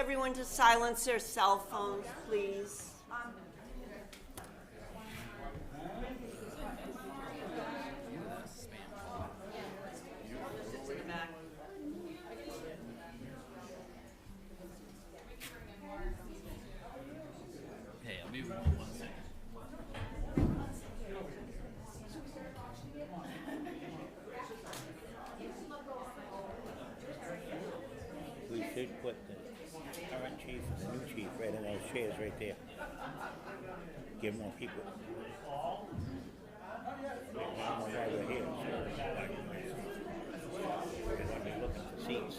everyone to silence their cell phones, please? Hey, I'll be one second. We should put the current chief and the new chief right in those chairs right there. Give more people. While we're here, we're gonna be looking for seats.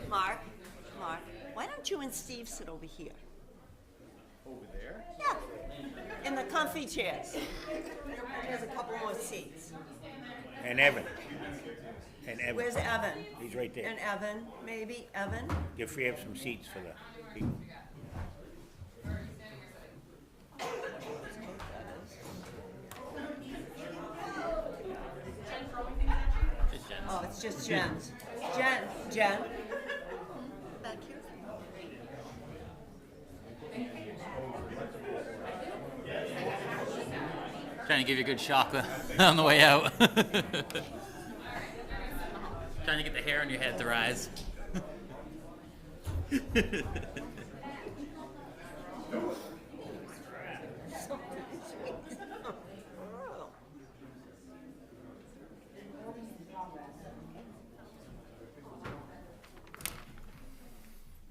Mark, why don't you and Steve sit over here? Over there? Yeah, in the comfy chairs. There's a couple more seats. And Evan. And Evan. Where's Evan? He's right there. And Evan, maybe, Evan? Give free up some seats for the people. Just Jen's. Oh, it's just Jen's. Jen. Thank you. Trying to give you a good shock on the way out. Trying to get the hair on your head to rise.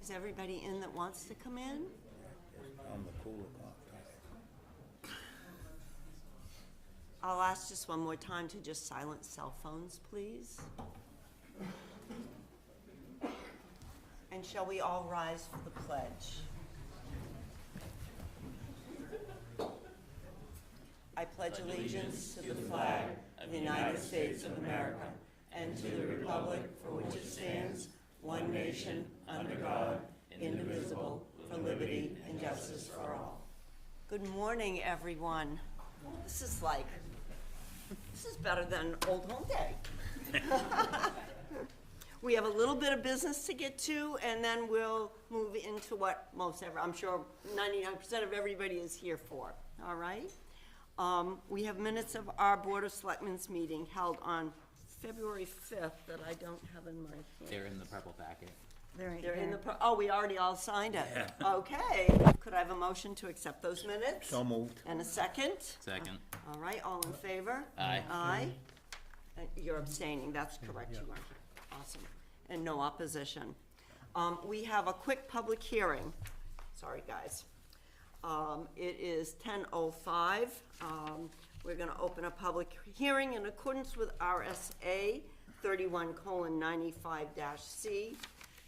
Is everybody in that wants to come in? On the cooler clock. I'll ask just one more time to just silence cell phones, please. And shall we all rise for the pledge? I pledge allegiance to the flag of the United States of America and to the republic for which it stands, one nation, under God, indivisible, for liberty and justice for all. Good morning, everyone. This is better than Old Home Day. We have a little bit of business to get to, and then we'll move into what I'm sure 99% of everybody is here for, all right? We have minutes of our Board of Selectmen's meeting held on February 5th that I don't have in my hand. They're in the purple packet. They're in the, we already all signed it. Yeah. Okay, could I have a motion to accept those minutes? So moved. And a second? Second. All right, all in favor? Aye. Aye. You're abstaining, that's correct, you are. Awesome. And no opposition. We have a quick public hearing. Sorry, guys. It is 10:05. We're gonna open a public hearing in accordance with RSA 31:95-C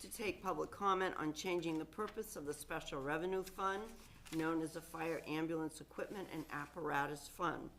to take public comment on changing the purpose of the Special Revenue Fund, known as the Fire Ambulance Equipment and Apparatus Fund,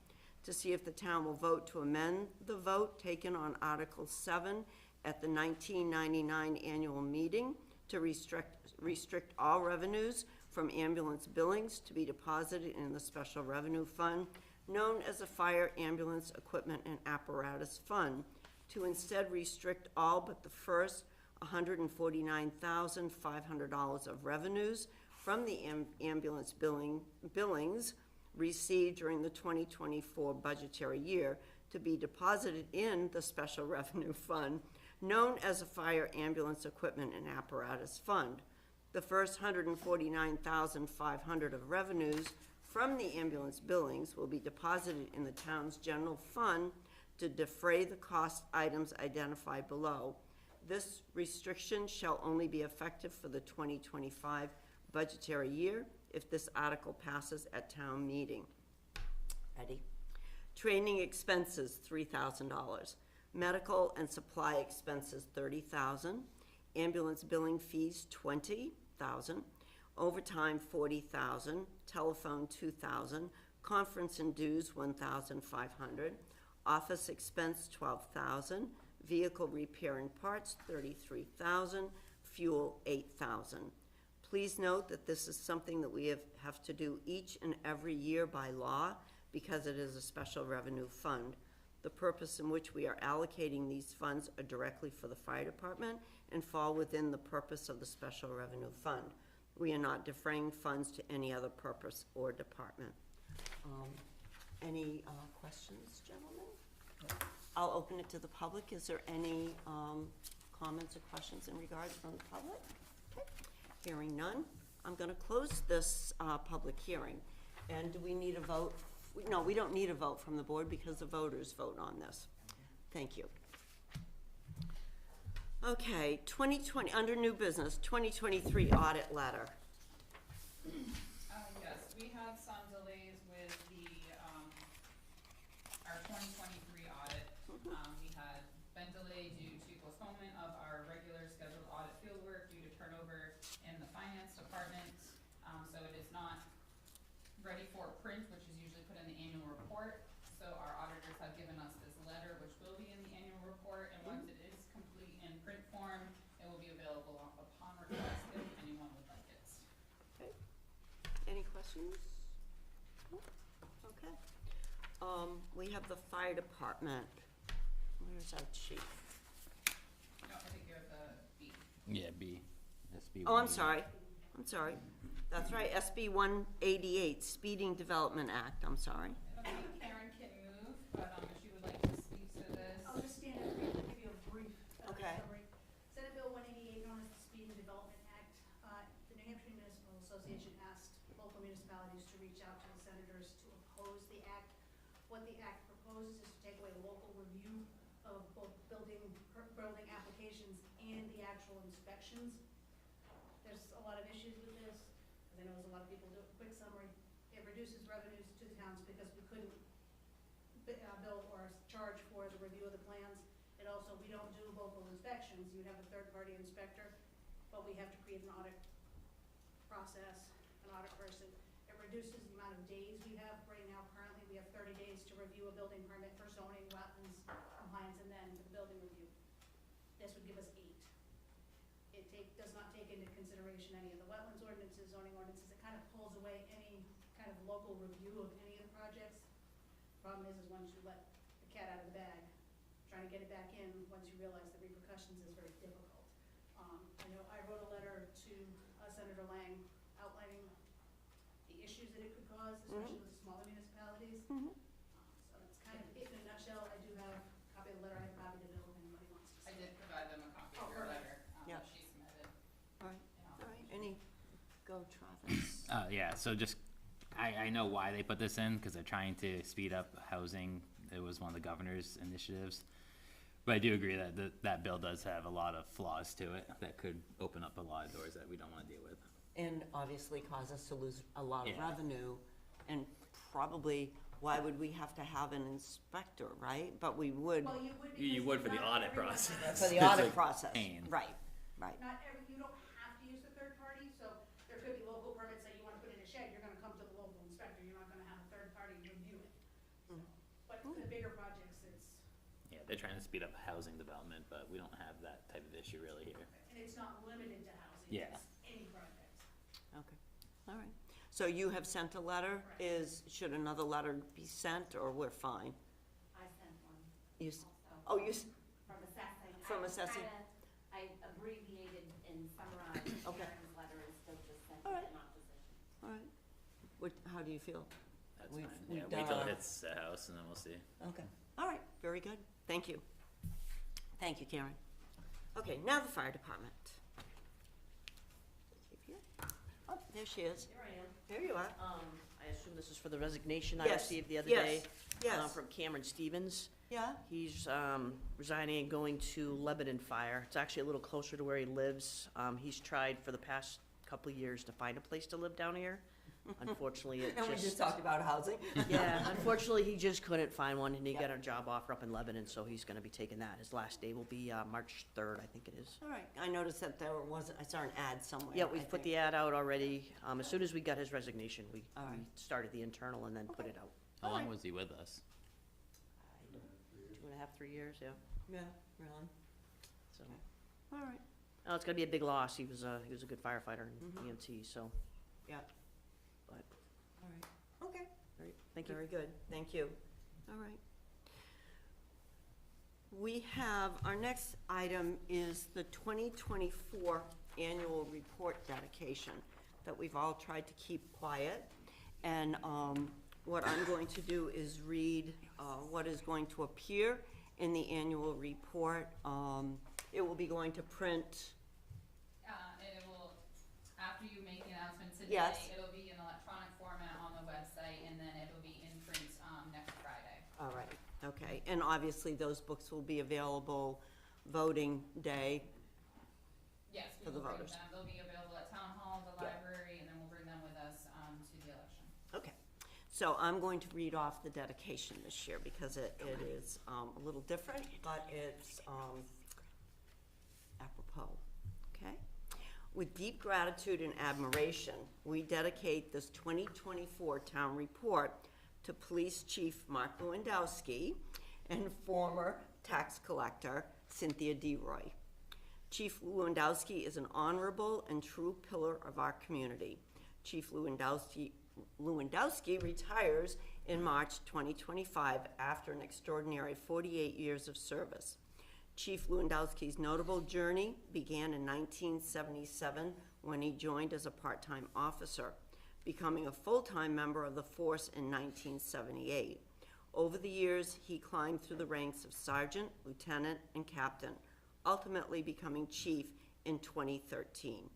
to see if the town will vote to amend the vote taken on Article 7 at the 1999 annual meeting to restrict all revenues from ambulance billings to be deposited in the Special Revenue Fund, known as the Fire Ambulance Equipment and Apparatus Fund, to instead restrict all but the first $149,500 of revenues from the ambulance billings received during the 2024 budgetary year to be deposited in the Special Revenue Fund, known as the Fire Ambulance Equipment and Apparatus Fund. The first $149,500 of revenues from the ambulance billings will be deposited in the town's general fund to defray the cost items identified below. This restriction shall only be effective for the 2025 budgetary year if this article passes at town meeting. Ready? Training expenses, $3,000. Medical and supply expenses, $30,000. Ambulance billing fees, $20,000. Overtime, $40,000. Telephone, $2,000. Conference and dues, $1,500. Office expense, $12,000. Vehicle repair and parts, $33,000. Fuel, $8,000. Please note that this is something that we have to do each and every year by law because it is a special revenue fund. The purpose in which we are allocating these funds are directly for the fire department and fall within the purpose of the special revenue fund. We are not defraying funds to any other purpose or department. Any questions, gentlemen? I'll open it to the public. Is there any comments or questions in regards from the public? Okay. Hearing none, I'm gonna close this public hearing. And do we need a vote? No, we don't need a vote from the board because the voters vote on this. Thank you. Okay, 2020, under new business, 2023 audit letter. Yes, we have some delays with our 2023 audit. We had been delayed due to postponement of our regular scheduled audit fieldwork due to turnover in the finance department. So it is not ready for print, which is usually put in the annual report. So our auditors have given us this letter, which will be in the annual report, and once it is complete in print form, it will be available upon request if anyone would like it. Okay. Any questions? No? Okay. We have the fire department. Where's our chief? No, I think you're the B. Yeah, B. SB. Oh, I'm sorry. I'm sorry. That's right, SB 188, Speeding Development Act, I'm sorry. I don't think Karen can move, but if she would like to speak to this. I'll just stand up and give you a brief Okay. summary. Senate Bill 188, known as the Speeding Development Act, the New Hampshire Municipal Association asked local municipalities to reach out to the senators to oppose the act. What the act proposes is to take away local review of both building applications and the actual inspections. There's a lot of issues with this, because I know there's a lot of people do a quick summary. It reduces revenues to the towns because we couldn't bill or charge for the review of the plans. It also, we don't do local inspections. You'd have a third-party inspector, but we have to create an audit process, an audit person. It reduces the amount of days we have. Right now, currently, we have 30 days to review a building permit for zoning, wetlands, compliance, and then the building review. This would give us 8. It does not take into consideration any of the wetlands ordinances, zoning ordinances. It kind of pulls away any kind of local review of any of the projects. Problem is once you let the cat out of the bag, trying to get it back in, once you realize the repercussions is very difficult. I know I wrote a letter to Senator Lang outlining the issues that it could cause, especially with smaller municipalities. So that's kind of it in a nutshell. I do have a copy of the letter. I have a copy of the bill if anybody wants to see. I did provide them a copy of your letter Yeah. that she submitted. All right, all right, go Travis. Yeah, so just, I know why they put this in, because they're trying to speed up housing. It was one of the governor's initiatives. But I do agree that that bill does have a lot of flaws to it that could open up a lot of doors that we don't want to deal with. And obviously cause us to lose a lot of Yeah. revenue, and probably, why would we have to have an inspector, right? But we would, Well, you would. You because would for the not audit everyone- process. for the It's audit a process, pain. right. You don't have to use a third party, so there could be local permits that you wanna put in a shed, you're gonna come to the local inspector, you're not gonna have a third party review it. But for the bigger projects, it's, Yeah, they're trying to speed up housing development, but we don't have that type of issue really here. and it's not limited to housing, Yeah. it's any project. Okay, all right. So you have sent a letter, should another letter be sent, or we're fine? I sent one. You, s- Also. oh, you, From assessing. From assessing. I abbreviated and summarized Okay. Karen's letter and still just sent All it right. in opposition. all right. How do you feel? That's We've- fine. we've Yeah, done wait till our- it hits the house and then we'll see. Okay, all right, very good, thank you. Thank you, Karen. Okay, now the fire department. Oh, there she is, Here I am. there you are. I assume this is for the resignation I Yes, received the other yes, day. yes. From Cameron Stevens. Yeah, He's resigning and going to Lebanon Fire. It's actually a little closer to where he lives. He's tried for the past couple of years to find a place to live down here. Unfortunately, it and we just just, talked about housing. yeah, unfortunately, he just couldn't find one, and he got a job offer up in Lebanon, so he's gonna be taking that. His last day will be March 3rd, I think it is. All right, I noticed that there was, I saw an ad somewhere. Yeah, I we've put think. the ad out already. As soon as we got his resignation, we All right. started the internal and then put it out. How long Alright. was he with us? 2.5, 3 years, yeah. Yeah, really, So, all right, oh, it's gonna be a big loss. He was a good firefighter in Mhm. EMT, so, yeah, but, all right, okay. all right, thank you. Very good, thank you. All right. We have, our next item is the 2024 annual report dedication that we've all tried to keep quiet. And what I'm going to do is read what is going to appear in the annual report. It will be going to print. It will, after you make the announcement today, Yes. it'll be in electronic format on the website, and then it'll be in print next Friday. All right, okay. And obviously, those books will be available voting day. Yes, For we the will bring voters. them. They'll be available at Town Hall, the Yeah. library, and then we'll bring them with us to the election. Okay, so I'm going to read off the dedication this year because it is a little different, but it's apropos, okay? With deep gratitude and admiration, we dedicate this 2024 town report to Police Chief Mark Lewandowski and former tax collector Cynthia DeRoy. Chief Lewandowski is an honorable and true pillar of our community. Chief Lewandowski retires in March 2025 after an extraordinary 48 years of service. Chief Lewandowski's notable journey began in 1977 when he joined as a part-time officer, becoming a full-time member of the force in 1978. Over the years, he climbed through the ranks of sergeant, lieutenant, and captain, ultimately becoming chief in 2013.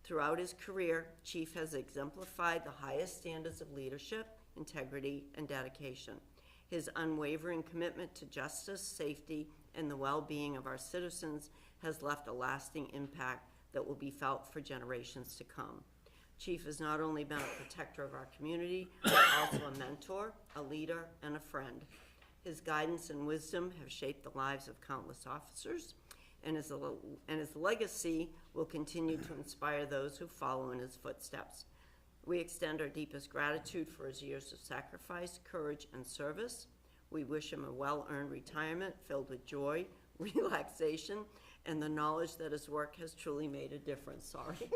Throughout his career, Chief has exemplified the highest standards of leadership, integrity, and dedication. His unwavering commitment to justice, safety, and the well-being of our citizens has left a lasting impact that will be felt for generations to come. Chief has not only been a protector of our community, but also a mentor, a leader, and a friend. His guidance and wisdom have shaped the lives of countless officers, and his legacy will continue to inspire those who follow in his footsteps. We extend our deepest gratitude for his years of sacrifice, courage, and service. We wish him a well-earned retirement filled with joy, relaxation, and the knowledge that his work has truly made a difference. Sorry.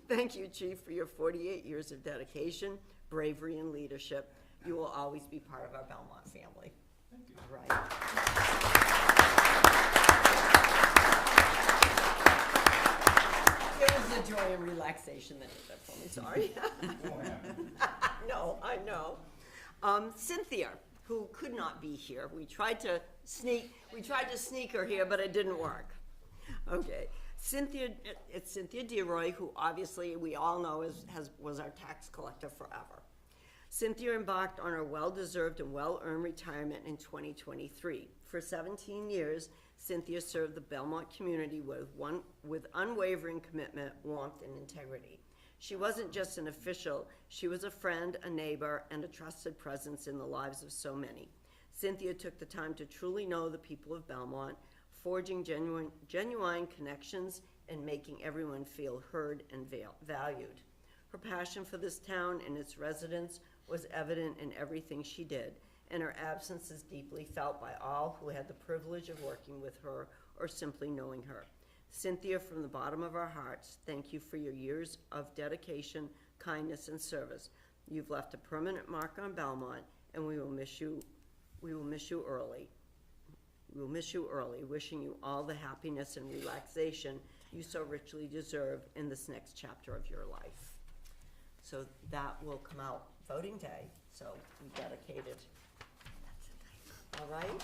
Thank you, Chief, for your 48 years of dedication, bravery, and leadership. You will always be part of our Belmont family. Thank you. All right. It was the joy and relaxation that did that for me, sorry. No, I know. Cynthia, who could not be here, we tried to sneak her here, but it didn't work. Okay, it's Cynthia DeRoy, who obviously we all know was our tax collector forever. Cynthia embarked on her well-deserved and well-earned retirement in 2023. For 17 years, Cynthia served the Belmont community with unwavering commitment, warmth, and integrity. She wasn't just an official, she was a friend, a neighbor, and a trusted presence in the lives of so many. Cynthia took the time to truly know the people of Belmont, forging genuine connections and making everyone feel heard and valued. Her passion for this town and its residents was evident in everything she did, and her absence is deeply felt by all who had the privilege of working with her or simply knowing her. Cynthia, from the bottom of our hearts, thank you for your years of dedication, kindness, and service. You've left a permanent mark on Belmont, and we will miss you early. We will miss you early, wishing you all the happiness and relaxation you so richly deserve in this next chapter of your life. So that will come out voting day, so we dedicated. All right?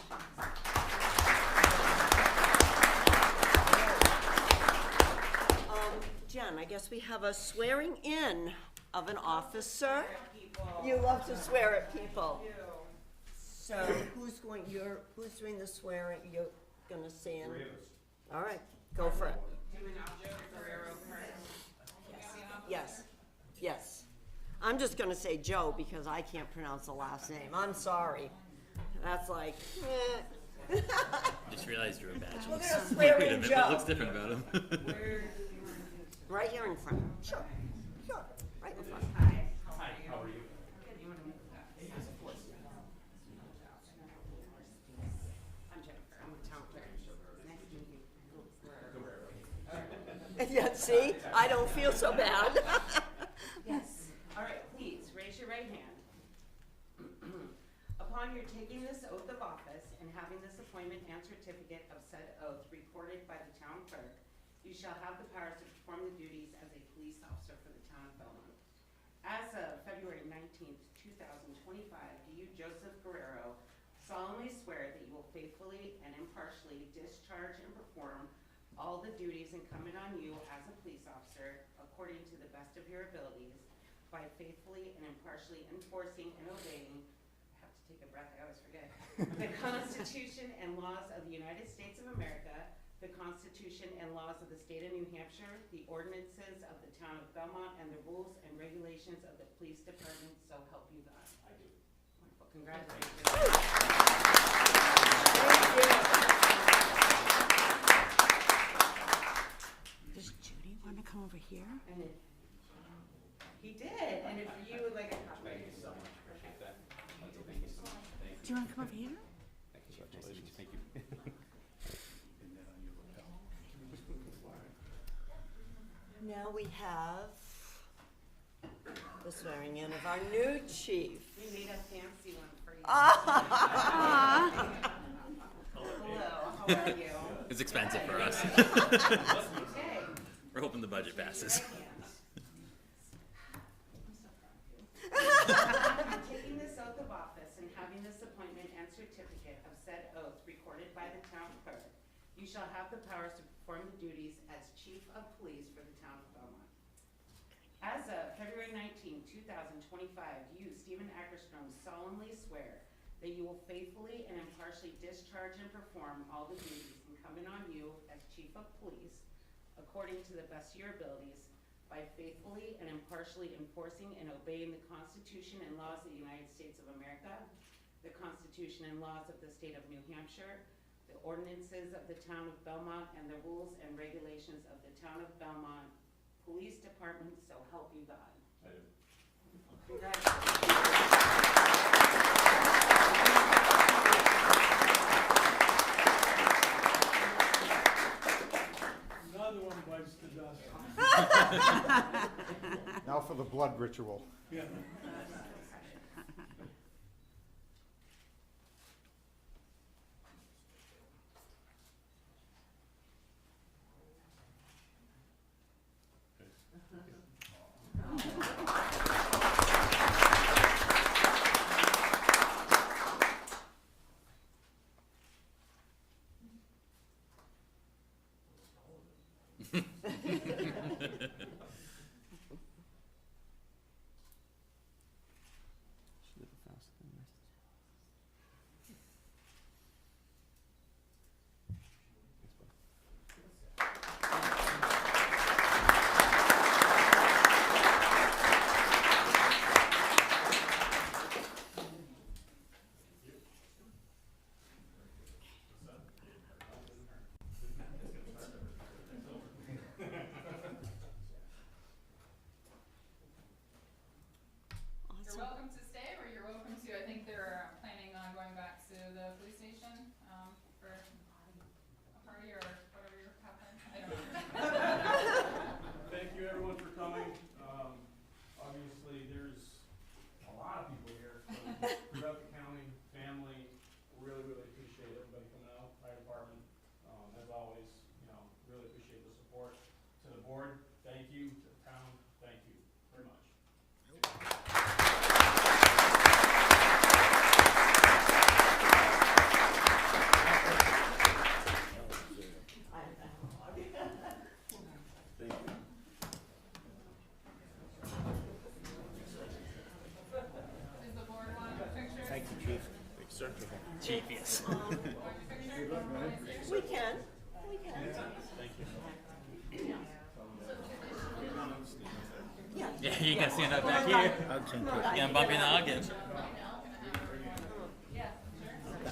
Jen, I guess we have a swearing in of an officer. You love to swear at people. So who's doing the swearing? You're gonna say in? All right, go for it. Yes. I'm just gonna say Joe because I can't pronounce the last name. I'm sorry. That's like, Just realized you're a badge. We're gonna swear Wait a in minute, Joe. that looks different about him. right here in front. Sure, right in front. Hi, how are you? I'm Jennifer, I'm the town clerk. Nice to meet you. Yeah, see, I don't feel so bad. Yes, all right, please, raise your right hand. Upon your taking this oath of office and having this appointment and certificate of said oath recorded by the town clerk, you shall have the powers to perform the duties as a police officer for the town of Belmont. As of February 19th, 2025, do you, Joseph Guerrero, solemnly swear that you will faithfully and impartially discharge and perform all the duties incumbent on you as a police officer according to the best of your abilities, by faithfully and impartially enforcing and obeying, I have to take a breath, I always forget, the Constitution and laws of the United States of America, the Constitution and laws of the state of New Hampshire, the ordinances of the town of Belmont, and the rules and regulations of the police department, so help you God? I do. Wonderful, congratulations. Does Judy want to come over here? And if, he did, and if you would like a copy. Thank you so much, appreciate that. Thank you so much. Do you want to come over here? Congratulations, thank you. Now we have the swearing in of our new chief. We made a fancy one for you. Hello, how are you? It's expensive for us. Okay. We're hoping the budget passes. Taking this oath of office and having this appointment and certificate of said oath recorded by the town clerk, you shall have the powers to perform the duties as chief of police for the town of Belmont. As of February 19, 2025, you, Stephen Ackerstrom, solemnly swear that you will faithfully and impartially discharge and perform all the duties incumbent on you as chief of police according to the best of your abilities, by faithfully and impartially enforcing and obeying the Constitution and laws of the United States of America, the Constitution and laws of the state of New Hampshire, the ordinances of the town of Belmont, and the rules and regulations of the town of Belmont Police Department, so help you God. I do. Another one bites the dust. Now for the blood ritual. Yeah. You're welcome to stay, or you're welcome to, I think they're planning on going back to the police station, for a party or whatever you're having, I don't know. Thank you everyone for coming. Obviously, there's a lot of people here from throughout the county, family. Really, really appreciate everybody coming out, fire department. As always, really appreciate the support. To the board, thank you. To the town, thank you very much. Does the board want a picture? Thank you, chief. Chief, yes. Want a picture? We can, we can. Thank you. Yeah, you can stand up back here. Hugs and You kisses. can bump into hug him. Yeah, sure.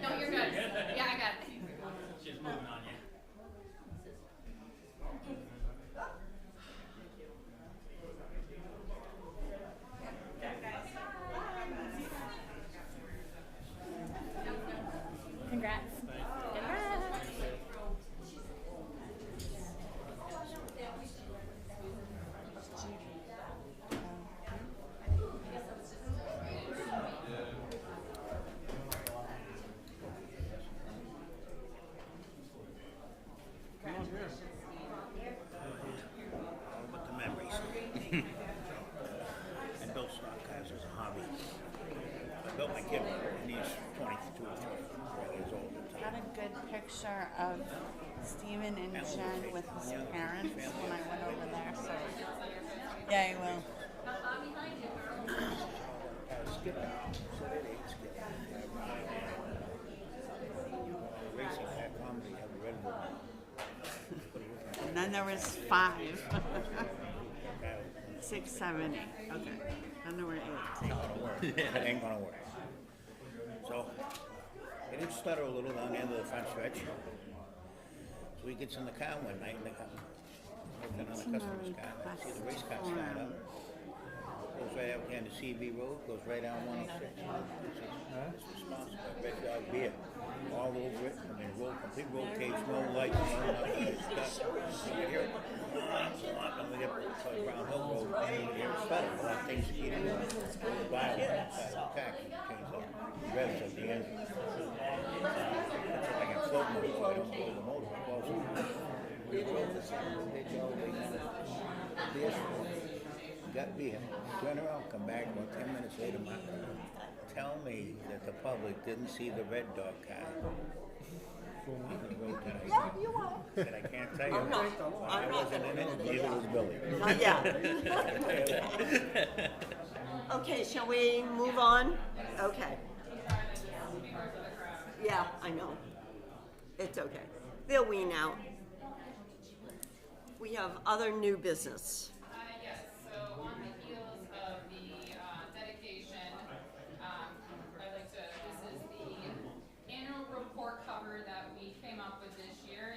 No, you're good. Yeah, I got it. She's moving on you. Congrats. All but the memories. I built stock cars as a hobby. I built my kid when he's 22 years old. Got a good picture of Stephen and Jen with his parents when I went over there, so yeah, I will. Skip out. So they ate skip. Racing back home, they have a Red Bull. And then there was 5. 6, 7, 8. Okay. Then there were 8. Ain't gonna work. It ain't gonna work. So, it did stutter a little down the end of the front stretch. So he gets in the car one night, and the car, working on a customer's car. See the race car start up. Goes right out down the CB road, goes right down 106. It's responsible. Red Dog beer. All over it. I mean, complete road cage, no lights, no nothing. It's stuck. You can hear it. Then we get to Brown Hill Road, and you can hear it stutter. A lot of things you can hear. The violence inside the pack, you change the revs at the end. It's like a float motor, so I don't blow the motor. Also, we drove the same. They drove the got beer, turn around, come back, about 10 minutes later, tell me that the public didn't see the Red Dog car. Yeah, you are. And I can't tell you. I wasn't in it, neither was Billy. Not yet. Okay, shall we move on? Okay. Yeah, I know. It's okay. They'll wean out. We have other new business. Yes, so on the heels of the dedication, I'd like to, this is the annual report cover that we came up with this year.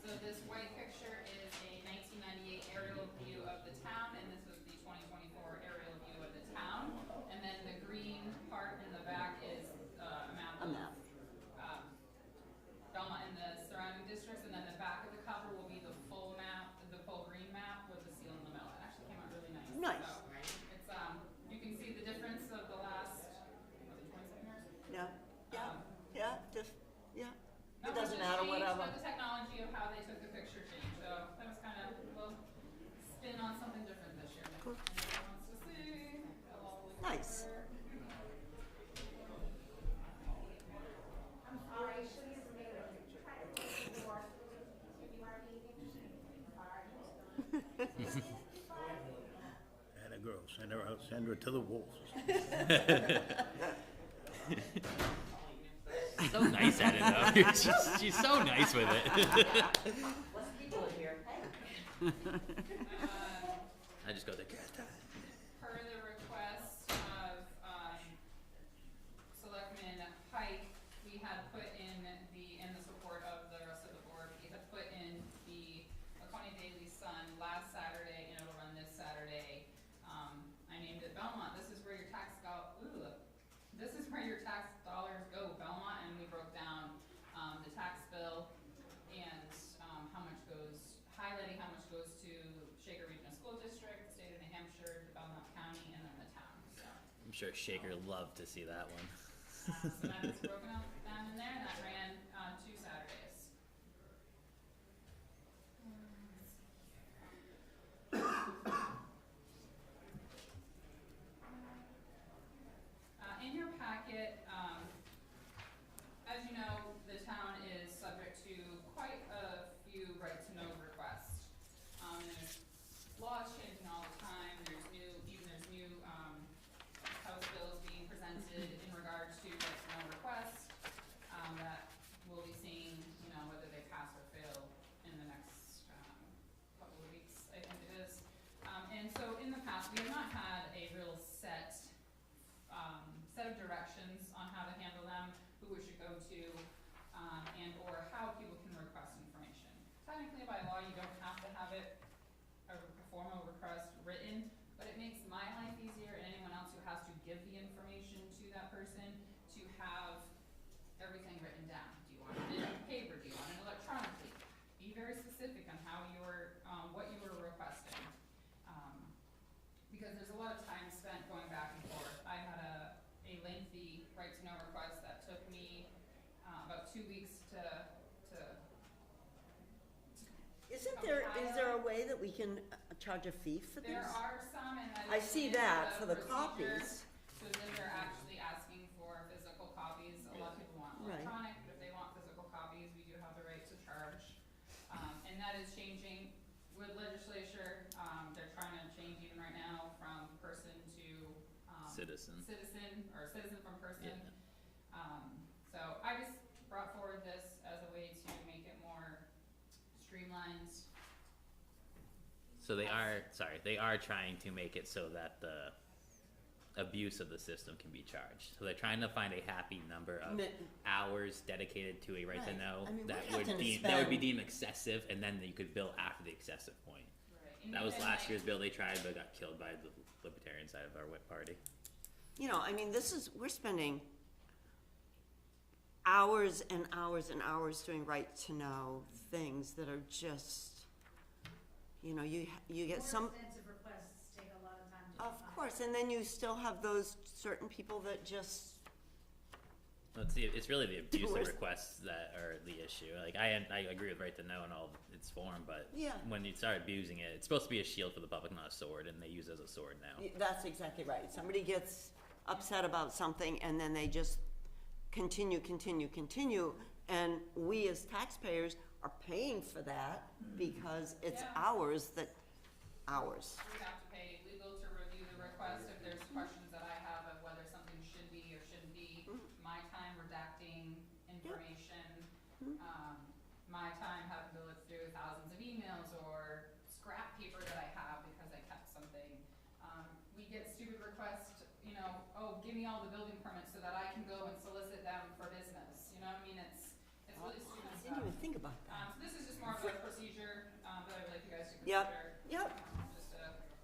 So this white picture is a 1998 aerial view of the town, and this was the 2024 aerial view of the town. And then the green part in the back is a map of Belmont and the surrounding districts, and then the back of the cover will be the full map, the full green map with the seal in the middle. It actually came out really nice. Nice. So it's you can see the difference of the last, was it 27 years? Yeah, yeah, just, yeah. It Not doesn't much has matter, changed, whatever. but the technology of how they took the picture changed. So that was kind of a little spin on something different this year. Cool. Everyone wants to see. A lovely Nice. picture. Had a girl, send her out, send her to the wolves. So nice at it though. She's so nice with it. Less people in here. I just go there. Per the request of Selectmen Pike, we had put in the support of the rest of the board, we had put in the Laconia Daily Sun last Saturday, and it'll run this Saturday. I named it Belmont. This is where your tax dollars sure Shaker loved to see that one. So that's broken up down in there, and that ran, 2 Saturdays. In your packet, as you know, the town is subject to quite a few right-to-know requests. There's laws changing all the time, there's new, House bills being presented in regards to right-to-know requests, that we'll be seeing, whether they pass or fail in the next, couple of weeks, I think it is. And so in the past, we have not had a real set of directions on how to handle them, who we should go to, and or how people can request information. Technically, by law, you don't have to have it, a formal request written, but it makes my life easier and anyone else who has to give the information to that person to have everything written down. Do you want it in paper? Do you want it electronically? Be very specific on how you're, what you were requesting. Because there's a lot of time spent going back and forth. I had a lengthy right-to-know request that took me about 2 weeks to Is there a way that we can charge a fee for this? There are some, and that I is see in that the for the procedure. copies. So then they're actually asking for physical copies. A lot of people want Right. electronic, but if they want physical copies, we do have the right to charge. And that is changing with legislature. They're trying to change even right now from person to, Citizen. citizen from person. Yeah. So I just brought forward this as a way to make it more streamlined. So they are trying to make it so that the abuse of the system can be charged. So they're trying to find a happy number of hours dedicated to a right to Right. know I mean, that we're would not gonna that would be spend- deemed excessive, and then you could bill after the excessive point. Right. That was And last like- year's bill they tried, but got killed by the libertarian side of our whip party. We're spending hours and hours and hours doing right-to-know things that are just, you get More some, extensive requests take a lot of time to of define. course, and then you still have those certain people that just, It's really the abuse of Worse. requests that are the issue. Like I agree with right to know in all its form, but Yeah. when you start abusing it, it's supposed to be a shield for the public, not a sword, and they use it as a sword now. that's exactly right. Somebody gets upset about something and then they just continue, and we as taxpayers are paying for that because it's Yeah. hours. We have to pay legal to review the request if there's questions that I have of whether something should be or shouldn't be. My time redacting information, my time having to look through thousands of emails or scrap paper that I have because I kept something. We get stupid requests, oh, give me all the building permits so that I can go and solicit them for business. It's really stupid I stuff. didn't even think about that. So this is just more of a procedure, that I would like you guys to Yep. consider. Yep. Just to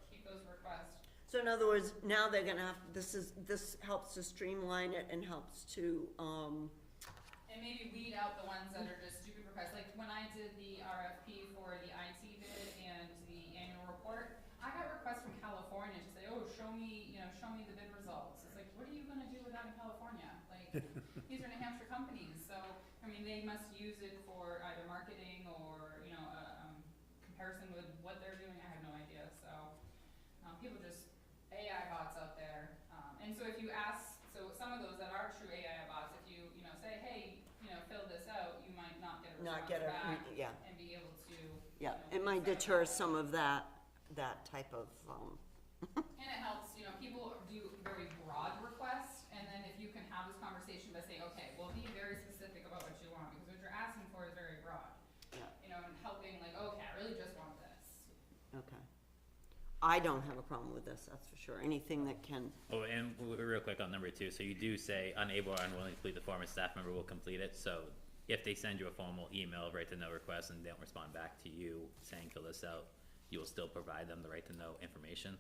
keep those requests. So in other words, now they're gonna have, this helps to streamline it and helps to, And maybe weed out the ones that are just stupid requests. Like when I did the RFP for the IT bid and the annual report, I got requests from California to say, oh, show me the bid results. It's like, what are you gonna do with that in California? Like, these are New Hampshire companies, so, they must use it for either marketing or, comparison with what they're doing. I have no idea, so, people just, AI bots out there. And so if you ask, some of those that are true AI bots, if you, say, hey, fill this out, you might not get a not response get a, back yeah, and be able to. yeah. you know, It might send deter out. some of that type of, And it helps, people do very broad requests, and then if you can have this conversation by saying, okay, well, be very specific about what you want, because what you're asking for is very broad. Yeah. And helping, like, okay, I really just want this. okay. I don't have a problem with this, that's for sure. Anything that can, Oh, and real quick on number 2, so you do say unable or unwilling to complete the form, a staff member will complete it. So if they send you a formal email, right to know request, and they don't respond back to you saying fill this out, you will still provide them the right to know information?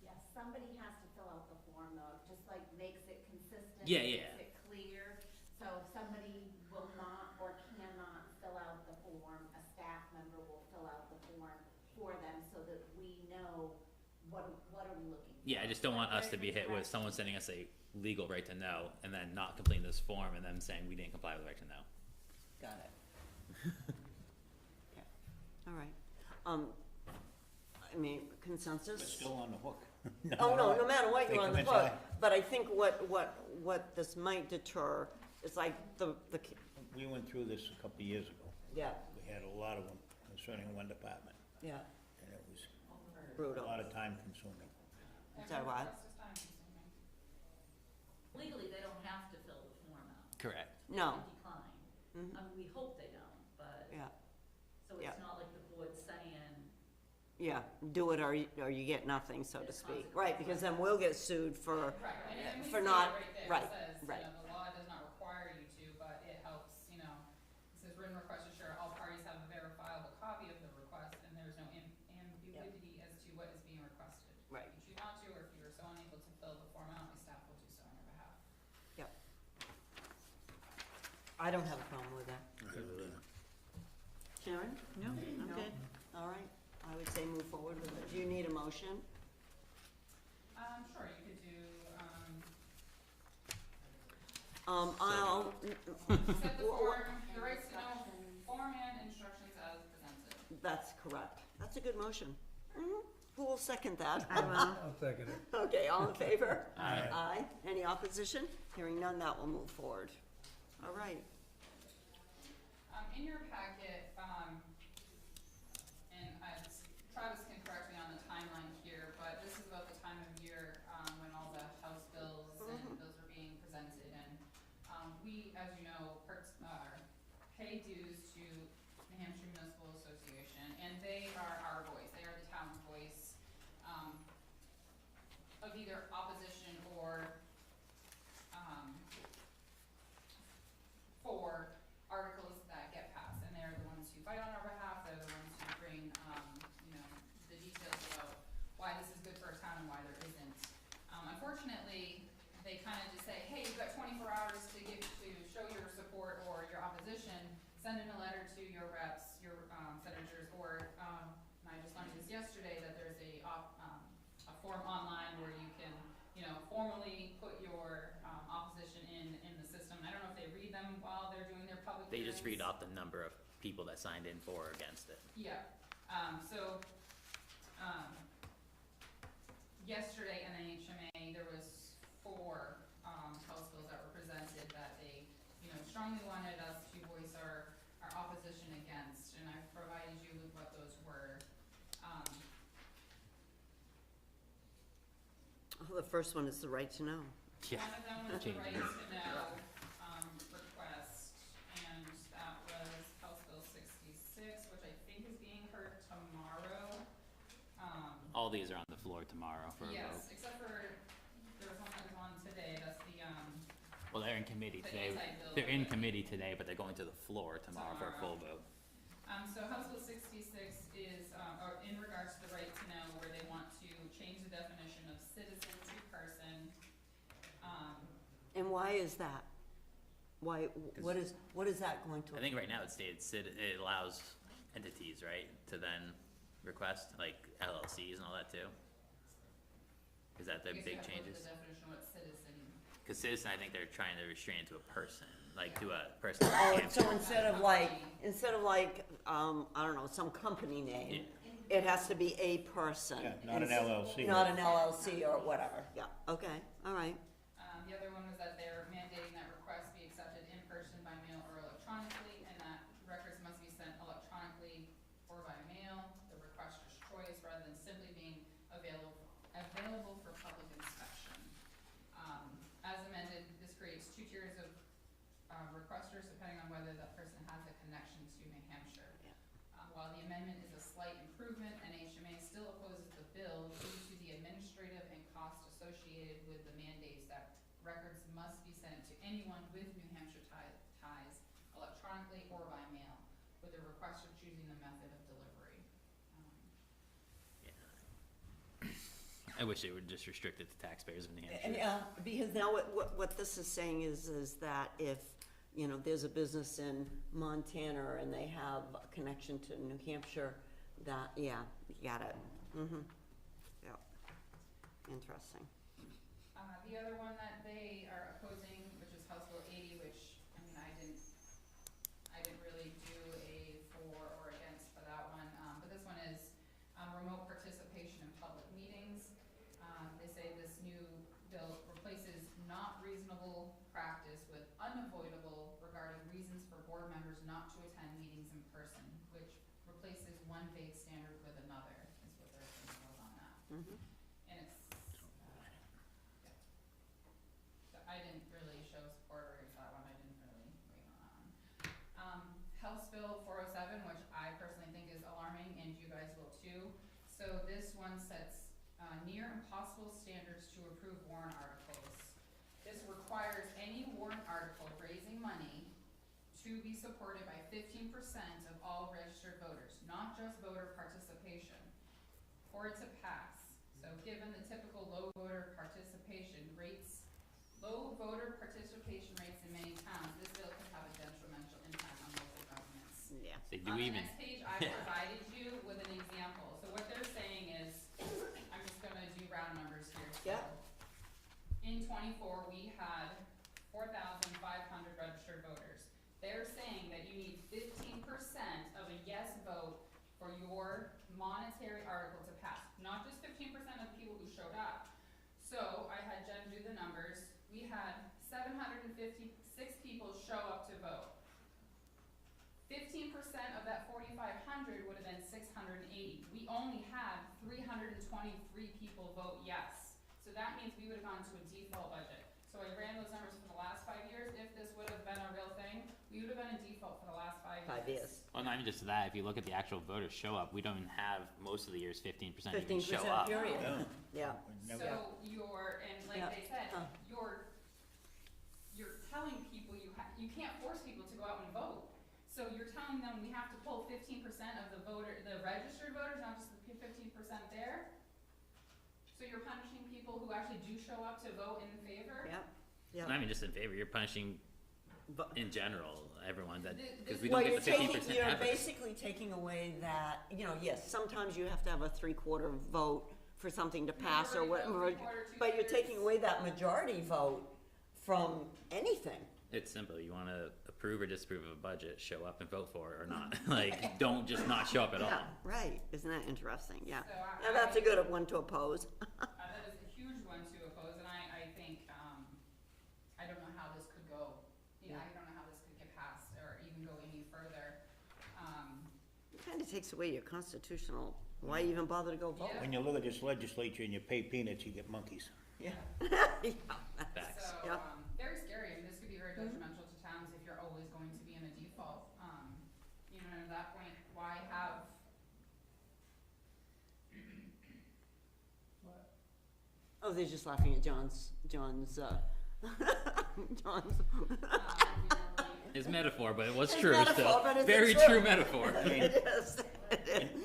Yes, somebody has to fill out the form though, it just like makes it consistent. Yeah, yeah. Makes it clear, so if somebody will not or cannot fill out the form, a staff member will fill out the form for them so that we know what are we looking Yeah, I just don't want us to be hit with someone sending us a legal right to know and then not completing this form and them saying we didn't comply with the right to know. Got it. Okay, all right. I mean, But consensus? still on the hook. Oh, no, no matter what, They you're on come the in hook, tonight. but I think what this might deter is like We went through this a couple of years ago. yeah, We had a lot of them concerning one department, yeah, and it was a brutal. lot of time consuming. Is that right? Request is time consuming. Legally, they don't have to fill the form out. Correct. No, They decline. Mhm. I mean, we hope they don't, but, yeah, so Yeah. it's not like the board saying, yeah, do it or you get nothing, so to There's speak, consequences. right, because then we'll get sued for, Right, and we for see it not, right there, right, it says, right. you know, the law does not require you to, but it helps, you know, it says written request ensure all parties have a verifiable copy of the request, and there is no ambiguity as to what is being requested. Right. If you choose not to, or if you are so unable to fill the form out, my staff will do so on your behalf. Yep. I don't have a problem with that. Sharon? No. Okay, all right, I would say move forward with it. Do you need a motion? Sure, you could do, I'll, set the form, the right to know form and instructions as presented. that's correct. That's a good motion. Mhm. Who will second that? I will. I'll second it. Okay, all in favor? Aye. Aye. Any opposition? Hearing none, that will move forward. All right. In your packet, and Travis can correct me on the timeline here, but this is about the time of year, when all the House bills and bills are being presented, and, we, as you know, pay dues to New Hampshire Municipal Association, and they are our voice, they are the town's voice, of either opposition or, for articles that get passed, and they're the ones who fight on our behalf, they're the ones who bring, you know, the details about why this is good for a town and why there isn't. Unfortunately, they kind of just say, hey, you've got 24 hours to show your support or your opposition, send in a letter to your reps, your, senators, or, and I just learned this yesterday, that there's a form online where you can, you know, formally put your, opposition in the system. I don't know if they read them while they're doing their public They just read hearings. off the number of people that signed in for or against it. Yeah, yesterday in NHMA, there was 4, House bills that were presented that they, you know, strongly wanted us to voice our opposition against, and I've provided you with what those were. Oh, the first one is the right to know. Yeah. One of them was the Change right it. to know, request, and that was House Bill 66, which I think is being heard tomorrow. All these are on the floor tomorrow for a vote. Yes, except for, there was one that was on today, that's the, Well, they're in committee The today. anti-bill They're in bill. committee today, but they're going to the floor tomorrow for a full Tomorrow. vote. so House Bill 66 is, or in regards to the right to know, where they want to change the definition of citizen to person. And why is that? Why, what is that going to? I think right now it states it allows entities, right, to then request, like LLCs and all that too? Is that the I guess big you have to look at changes? The definition of what citizen. Cause citizen, I think they're trying to restrain it to a person, like to a person. that Oh, can't so be- instead of like, I don't know, some company name, it has to be a person. Yeah, not an LLC. Not an LLC or whatever, yeah, okay, all right. The other one was that they're mandating that requests be accepted in person, by mail, or electronically, and that records must be sent electronically or by mail, the requester's choice, rather than simply being available for public inspection. As amended, this creates 2 tiers of requesters, depending on whether that person has a connection to New Hampshire. Yeah. While the amendment is a slight improvement, NHMA still opposes the bill due to the administrative and cost associated with the mandates that records must be sent to anyone with New Hampshire ties electronically or by mail, with the requester choosing the method of delivery. I wish they would just restrict it to taxpayers of New Hampshire. Yeah, because now what this is saying is that if, you know, there's a business in Montana and they have a connection to New Hampshire, that, yeah, you got it, yeah. interesting. The other one that they are opposing, which is House Bill 80, which, I mean, I didn't really do a for or against for that one, but this one is, remote participation in public meetings. They say this new bill replaces not reasonable practice with unavoidable regarding reasons for board members not to attend meetings in person, which replaces one vague standard with another, is what their opinion was on that. Mhm. And it's, so I didn't really show support or against that one, I didn't really weigh on that one. House Bill 407, which I personally think is alarming, and you guys will too. So this one sets near impossible standards to approve warrant articles. This requires any warrant article raising money to be supported by 15% of all registered voters, not just voter participation, for it to pass. So given the typical low voter participation rates in many towns, this bill could have a detrimental impact on local governments. Yeah. They do On the even, next page, I provided you with an example. So what they're saying is, I'm just gonna do round numbers here. So Yeah. in 24, we had 4,500 registered voters. They're saying that you need 15% of a yes vote for your monetary article to pass, not just 15% of the people who showed up. So I had Jen do the numbers. We had 756 people show up to vote. 15% of that 4,500 would have been 680. We only had 323 people vote yes. So that means we would have gone to a default budget. So I ran those numbers for the last 5 years. If this would have been a real thing, we would have been in default for the last 5 years. 5 years. well, not even just that, if you look at the actual voter show up, we don't have most of the years 15% even 15% show up. period. Yeah. Yeah. Never- So and like Yeah. they said, Huh. you're telling people you can't force people to go out and vote. So you're telling them we have to pull 15% of the registered voters, not just the 15% there. So you're punishing people who actually do show up to vote in favor. Yep. Yep. Not even just in favor, you're punishing But- in general, everyone that, because we Well, don't you're get the 15% you're ever. basically taking away that, yes, sometimes you have to have a 3/4 vote for something to pass or Majority vote, what, 3/4, but you're 2/3. taking away that majority vote from anything. It's simple, you wanna approve or disapprove of a budget, show up and vote for it or not, like, don't just not show up at all. Yeah, right, isn't that interesting, yeah. So Now, that's a good one to oppose. That is a huge one to oppose, and I think, I don't know how this could go. Yeah. I don't know how this could get passed or even go any further. It kinda takes away your constitutional, why even bother to go vote? Yeah. When you look at this legislature and you pay peanuts, you get monkeys. Yeah. Facts. So, Yeah. very scary. I mean, this could be very detrimental to towns if you're always going to be in a default. At that point, why have? Oh, they're just laughing at John's, John's, It's metaphor, but it was It's true metaphor, still, but it's very true. true metaphor. I mean, It is.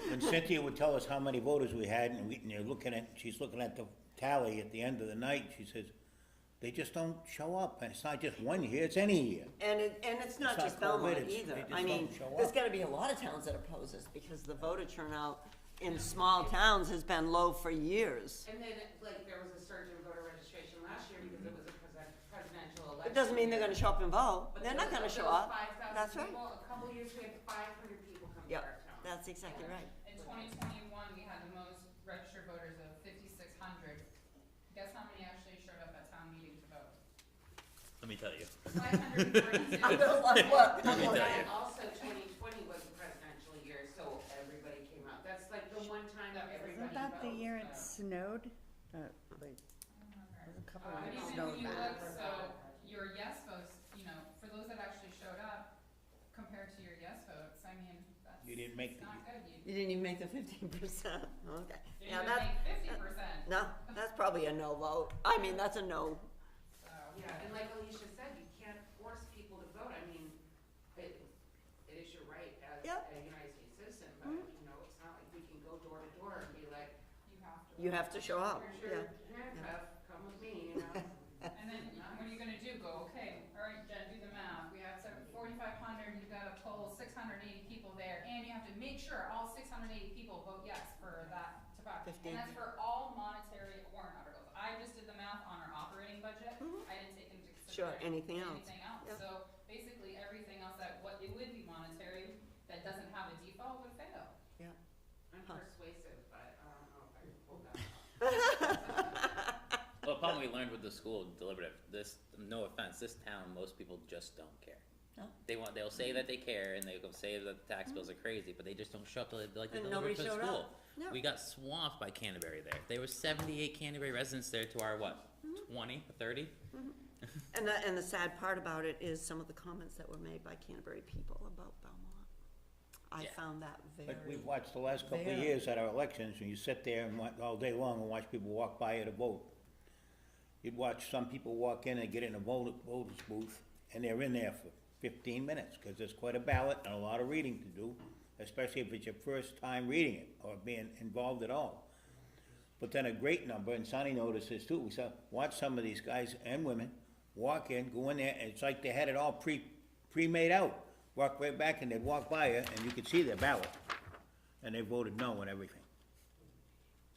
when Cynthia would tell us how many voters we had, and she's looking at the tally at the end of the night, she says, they just don't show up, and it's not just one year, it's any year. And it's not It's not just Belmont COVID, either. they just I mean, don't show there's up. gotta be a lot of towns that oppose this, because the voter turnout in small towns has been low for years. And then, like, there was a surge in voter registration last year because it was a presidential election. It doesn't mean they're gonna show up and vote, But they're there not gonna was- show there was up. 5,000 That's right. people. A couple years, we had 500 people come to Yep, our town. that's exactly right. In 2021, we had the most registered voters of 5,600. Guess how many actually showed up at town meeting to vote? Let me tell you. 542. I'm gonna like what? Let me tell you. And also, 2020 was a presidential year, so everybody came out. That's like the one time that everybody Isn't that the votes, year it so. snowed? Wait, there's a couple of But years even snowed when you back. look, so your yes votes, for those that actually showed up, compared to your yes votes, I mean, that's You didn't make it's the- not good. You didn't even make the 15%, okay. You Yeah, didn't that, make 50%. no, that's probably a no vote. I mean, that's a no. So, Yeah, and like Alicia said, you can't force people to vote. I mean, it is your right as Yep. a United States citizen, but, it's not like we can go door to door and be like, you have to. You have to show up, here's your yeah. handcuff, come with me, And then what are you gonna do? Go, okay, all right, Jen, do the math. We have 4,500, you've gotta pull 680 people there, and you have to make sure all 680 people vote yes for that to pass. 15. And that's for all monetary warrant articles. Sure, than anything else. anything else. Yeah. So basically, everything else that, what it would be monetary, that doesn't have a default would fail. Yeah. I'm Huh. persuasive, but I don't know if I can pull that off. Well, the problem we learned with the school deliberative, this, no offense, this town, most people just don't care. No. They'll say that they care, and they'll say that the tax bills are crazy, but they just don't show up to, like, the And deliberative nobody for the showed school. up. No. We got swamped by Canterbury there. There were 78 Canterbury residents there to our, what, 20, 30? And the sad part about it is some of the comments that were made by Canterbury people about Belmont. I Yeah. found that very. But we've watched the last couple of Very. years at our elections, and you sit there and all day long and watch people walk by at a vote. You'd watch some people walk in and get in a voter's booth, and they're in there for 15 minutes, because there's quite a ballot and a lot of reading to do, especially if it's your first time reading it, or being involved at all. But then a great number, and Sonny noticed this too, we saw, watch some of these guys and women walk in, go in there, and it's like they had it all pre-made out. Walk right back, and they'd walk by you, and you could see their ballot, and they voted no and everything.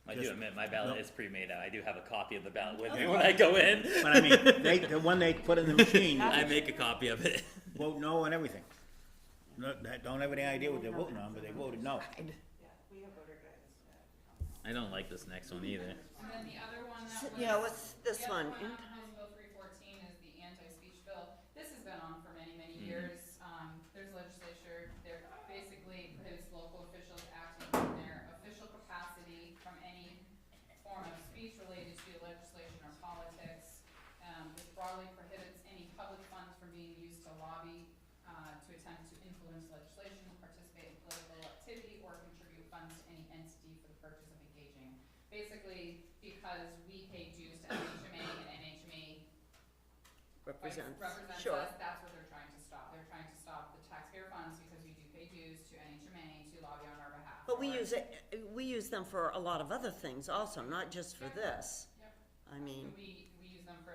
I Just- do admit, my ballot no. is pre-made out. I do have a copy of the ballot with me when I go in. But I mean, the one they put in the machine, I make a copy of it. vote no and everything. No, don't have any idea what they're voting on, but they voted no. Yeah, we have voter guidance. I don't like this next one either. And then the other one that was. Yeah, what's this the other one? on House Bill 314 is the anti-speech bill. This has been on for many, many Mhm. years. There's legislature, there basically prohibits local officials acting in their official capacity from any form of speech related to legislation or politics. This broadly prohibits any public funds from being used to lobby, to attempt to influence legislation, participate in political activity, or contribute funds to any entity for the purpose of engaging. Basically, because we pay dues to NHMA and NHMA Represents, represents sure. us, that's what they're trying to stop. They're trying to stop the taxpayer funds because we do pay dues to NHMA to lobby on our behalf. But we Or- use them for a lot of other things also, not just for this. Yep. I mean, We use them for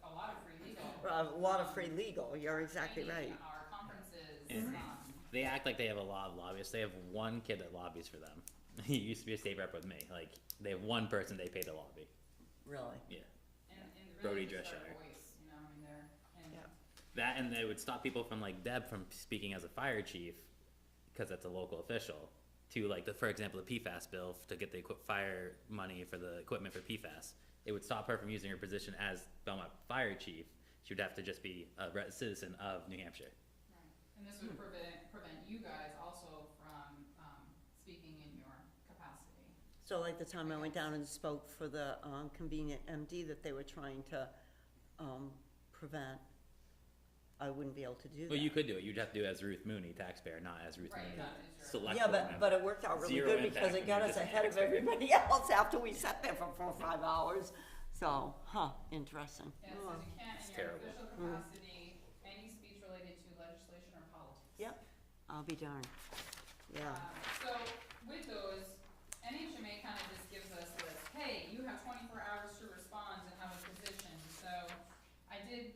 a lot of free legal. a lot of free legal, you're exactly right. training, our conferences, And they act like they have a lot of lobbyists. They have one kid that lobbies for them. He used to be a state rep with me. Like, they have one person they pay to lobby. Really. Yeah. and Brody really just our Drescher. voice, you know, I mean, and Yeah. That, and they would stop people from, like, Deb from speaking as a fire chief, because that's a local official, to, like, for example, the PFAS bill, to get the fire money for the equipment for PFAS. It would stop her from using her position as Belmont fire chief. She would have to just be a citizen of New Hampshire. Right. And this would prevent you guys also from, speaking in your capacity. So like the time I went down and spoke for the convenient MD that they were trying to prevent, I wouldn't be able to do that. Well, you could do it. You'd have to do it as Ruth Mooney, taxpayer, not as Ruth Right, Mooney. that is your. Select Yeah, board member. but it worked out really Zero good because impact it got when us you're just ahead of taxpayer. everybody else after we sat there for 4 or 5 hours. So, interesting. Yeah, it Oh. says you can't It's in your terrible. official capacity, any speech related to legislation or politics. Yep, I'll be darned. Yeah. So with those, NHMA kind of just gives us this, hey, you have 24 hours to respond and have a position. So I did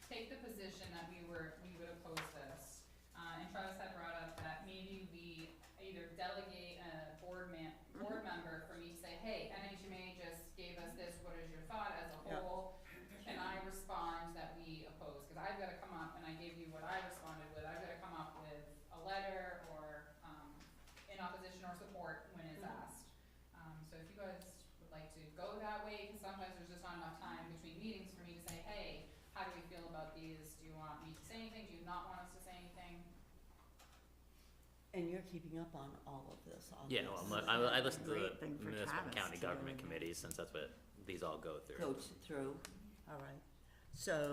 take the position that we would oppose this. And Travis had brought up that maybe we either delegate a board member for me to say, hey, NHMA just gave us this, what is your thought as a Yeah. whole? Can I respond that we oppose? Because I've got to come up, and I gave you what I responded with, I've got to come up with a letter or in opposition or support when it's asked. So if you guys would like to go that way, because sometimes there's just not enough time between meetings for me to say, hey, how do we feel about these? Do you want me to say anything? Do you not want us to say anything? And you're keeping up on all of this, Yeah, obviously. well, I listen to the Great thing for municipal and Travis county to government committees, since that's what these all go through. Go through, all right. So,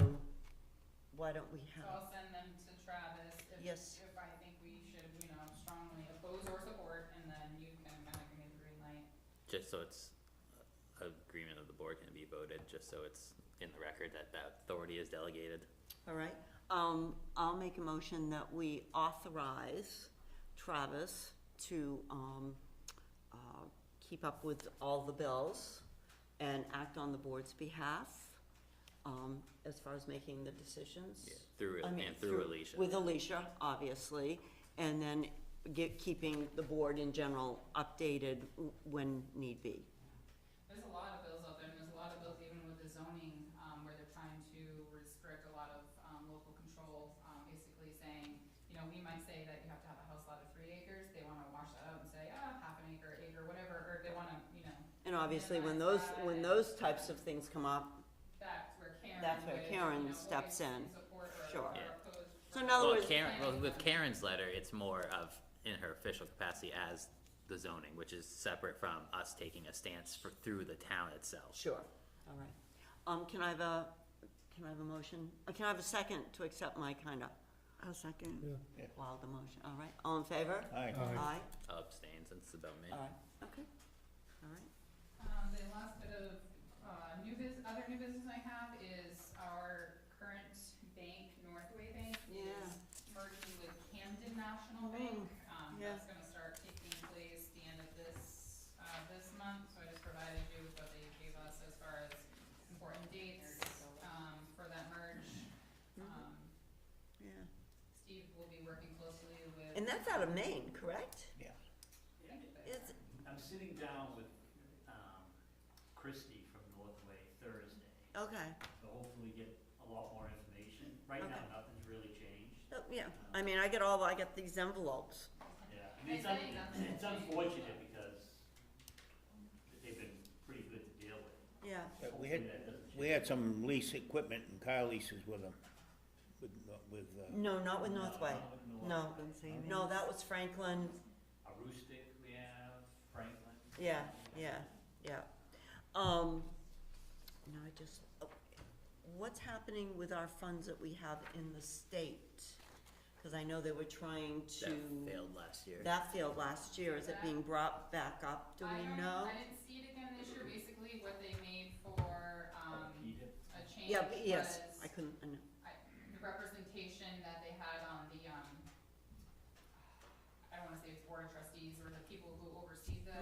why don't we So have, I'll send them to Travis Yes. if I think we should, strongly oppose or support, and then you can kind of give me the green light. Just so it's agreement of the board can be voted, just so it's in the record that that authority is delegated. all right? I'll make a motion that we authorize Travis to keep up with all the bills and act on the board's behalf, as far as making the decisions. Yeah, through, I mean, and through Alicia. With Alicia, obviously, and then keeping the board in general updated when need be. There's a lot of bills out there, and there's a lot of bills even with the zoning, we might say that you have to have a house lot of 3 acres, they wanna wash that out and say, half an acre, acre, whatever, or they wanna, And obviously, when minimize those, that when and- those types of things come up, That's where Karen with, steps in. support or, Sure. or Yeah. oppose So in other Well, words, with Karen's letter, it's more of in her official capacity as the zoning, which is separate from us taking a stance through the town itself. sure, all right. Can I have a motion? Can I have a second to accept my kinda I'll second. wild emotion? All right, all in favor? Aye. Aye, I'll abstain since it's about me. all right, okay, all right. The last bit of, other new business I have is our current bank, Northway Bank, Yeah. is merging with Camden National Bank. yeah. That's gonna start taking place the end of this month, so I just provided you with what they gave us as far as important dates, for that merge. Yeah. Steve will be working closely with. And that's out of Maine, correct? Yeah. It's, I'm sitting down with Christie from Northway Thursday, okay, so hopefully get a lot more information. Right now, Okay. nothing's really changed. yeah, I mean, I get these envelopes. Yeah, I mean, it's unfortunate because they've been pretty good to deal with. Yeah, But we Hopefully had, that doesn't we change. had some lease equipment and car leases with them, with, no, not with Northway, no, Savings. no, that was Franklin, Aroostook, we have Franklin. yeah, yeah. Now I just, what's happening with our funds that we have in the state? Cause I know they were trying to. That failed last year. That failed last year, is it being brought back up, do we know? I didn't see it again this year, basically what they made for, Peter. a change Yeah, but yes, was I couldn't, I know, the representation that they had on the, I don't wanna say it's board of trustees, or the people who oversee the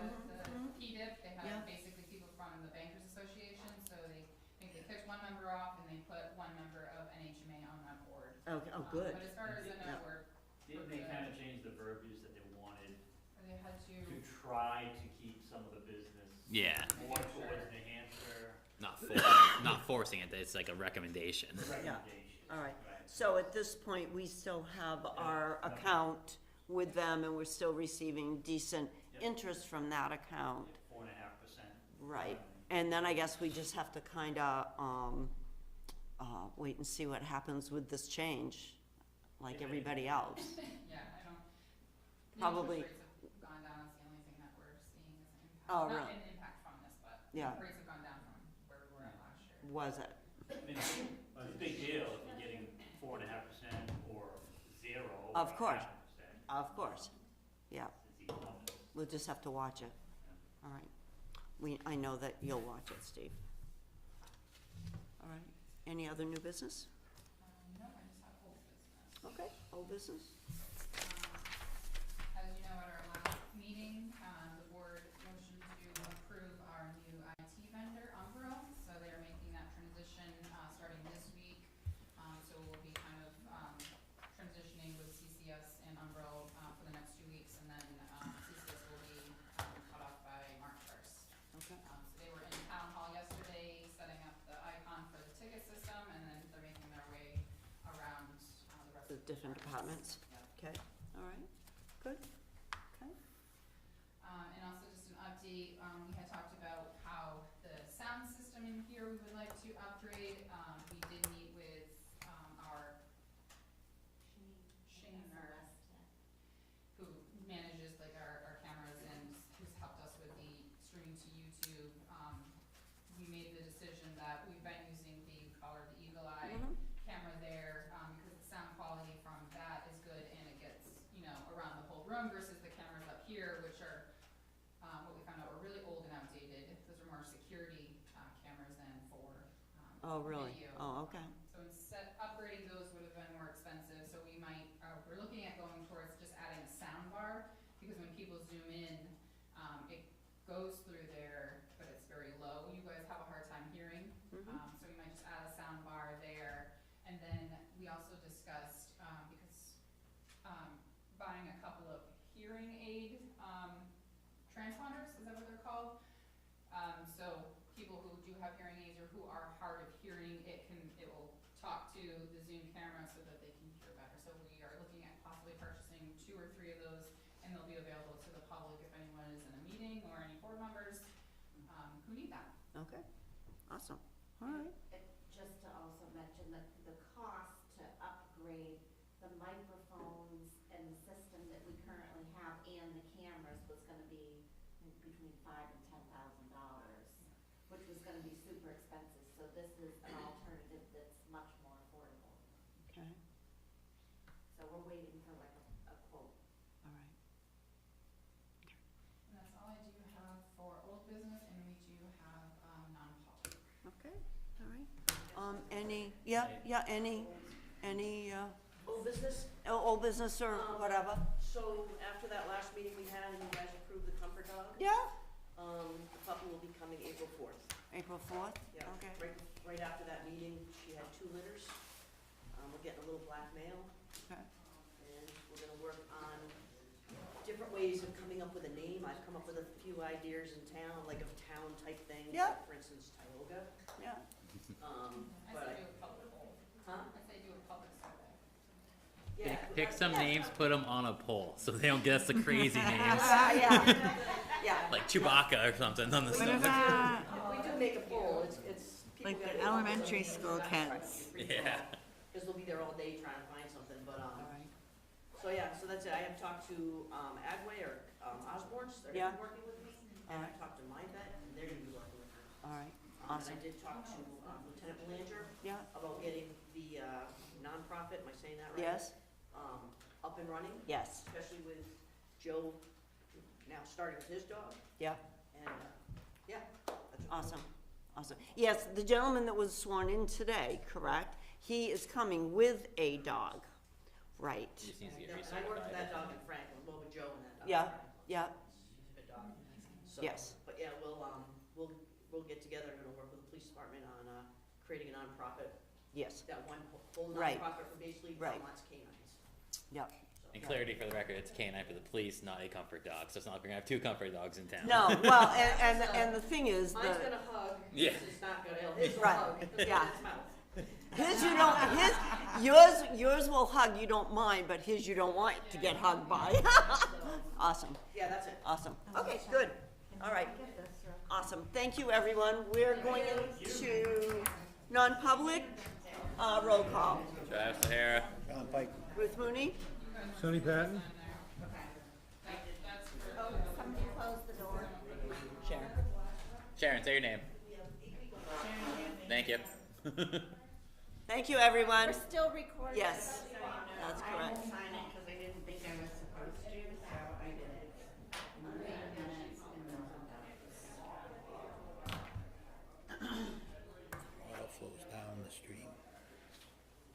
PDIP, they Yeah. had basically people from the Bankers Association, so they, I think they picked one member off and they put one member of NHMA on that board. okay, oh, good. But as far as I know, Yeah. Didn't they kind of change the verbiage that they wanted they had to to, try to keep some of the business Yeah, more towards New Hampshire not forcing it, it's like a recommendation. recommendations? All right. Right. So at this point, we still have our account with them and we're still receiving decent Yep. interest from that account. 4.5%. Right, and then I guess we just have to kinda, wait and see what happens with this change, like Yeah. everybody else. yeah, I don't. the Probably- interest rates have gone down, it's the only thing that we're seeing as an impact. Oh, Not really? an impact from this, but Yeah. rates have gone down from where we were at last year. Was it? I mean, it's a big deal if you're getting 4.5% or 0 or Of course. 0.5%. Of course, yeah, It's enormous. we'll just have to watch it. All right, I know that you'll watch it, Steve. All right, any other new business? No, I just have old business. Okay, old business? As you know, at our last meeting, the board motioned to approve our new IT vendor, Umbro. So they're making that transition, starting this week. So we'll be kind of, transitioning with CCS and Umbro, for the next 2 weeks, and then, CCS will be, cut off by March 1st. Okay. So they were in town hall yesterday, setting up the icon for the ticket system, and then they're making their way around, the rest The of the different departments, Yep. okay, all right, good, okay. And also just an update, we had talked about how the sound system in here we would like to upgrade. We did meet with, our Shaner, who manages like our cameras and who's helped us with the streaming to YouTube. We made the decision that we've been using the, we call her the Eagle Eye camera there, because the sound quality from that is good and it gets, around the whole room versus the cameras up here, which are, what we found out were really old and outdated. Those are more security, cameras than for, Oh, really? video. Oh, okay. So instead, upgrading those would have been more expensive, so we might, we're looking at going towards just adding a sound bar, because when people zoom in, it goes through there, but it's very low. You guys have a hard time hearing, so we might just add a sound bar there. And then we also discussed, because, buying a couple of hearing aid, transponders, is that what they're called? So people who do have hearing aids or who are hard of hearing, it will talk to the Zoom camera so that they can hear better. So we are looking at possibly 2 or 3 of those, and they'll be available to the public if anyone is in a meeting or any board members, who need that. Okay, awesome, all right. Just to also mention that the cost to upgrade the microphones and the system that we currently have and the cameras was gonna be between $5,000 and $10,000, which was gonna be super expensive, so this is an alternative that's much more affordable. Okay, So we're waiting for like a quote. all right. And that's all I do have for old business, and we do have, non-public. Okay, all right. Any, Old business? old business or whatever? So after that last meeting we had, and you guys approved the comfort dog, Yeah, the puppy will be coming April 4th. April 4th? Yeah, Okay, right after that meeting, she had 2 litters. We're getting a little black male, okay. and we're gonna work on different ways of coming up with a name. I've come up with a few ideas in town, like a town type thing. Yeah. For instance, Tioga. Yeah, I But say do a public poll. Huh? I say do a public survey. Yeah. Pick some names, put them on a poll, so they don't guess the crazy names, Yeah. like Chewbacca or something on the What stuff. about If we do make a poll, it's people like gotta the get on elementary those school kids? Yeah. Because they'll be there all day trying to find something, but, all right. so yeah, so that's it. I have talked to, Agway or, Osborne's, they're gonna be working with me. And I talked to my vet, and they're gonna be working with me. All right, And awesome. I did talk to, Lieutenant Belanger Yeah, about getting the, nonprofit, am I saying that right? yes, Up and running, yes, especially with Joe now starting with his dog, yeah, and, yeah. that's- awesome, awesome. Yes, the gentleman that was sworn in today, correct? He is coming with a dog, right? Just needs to get And I worked with that recertified. dog in Franklin, well, with Joe and that dog. in Yeah, Franklin. yeah, He's a good dog. So, Yes. But yeah, we'll get together, I'm gonna work with the police department on, creating a nonprofit, yes, that one whole Right. nonprofit for basically Right. Vermont's canines. yeah. And clarity for the record, it's canine for the police, not a comfort dog, so it's not like we're gonna have 2 comfort dogs in town. No, well, and the thing is, Mine's the, gonna hug, Yeah. his is not gonna, his will Right, hug, yeah. its mouth. his you don't, yours will hug, you don't mind, but his you don't want to get hugged by. Awesome, Yeah, that's it. awesome. Okay, good, all right, awesome. Thank you, everyone. We're going into non-public, roll call. Travis Sahara. John Pike. Ruth Mooney? Sonny Patton? Oh, somebody close the door. Sharon. Sharon, say your name. Thank you. Thank you, everyone. We're still recording. Yes, that's I will correct. sign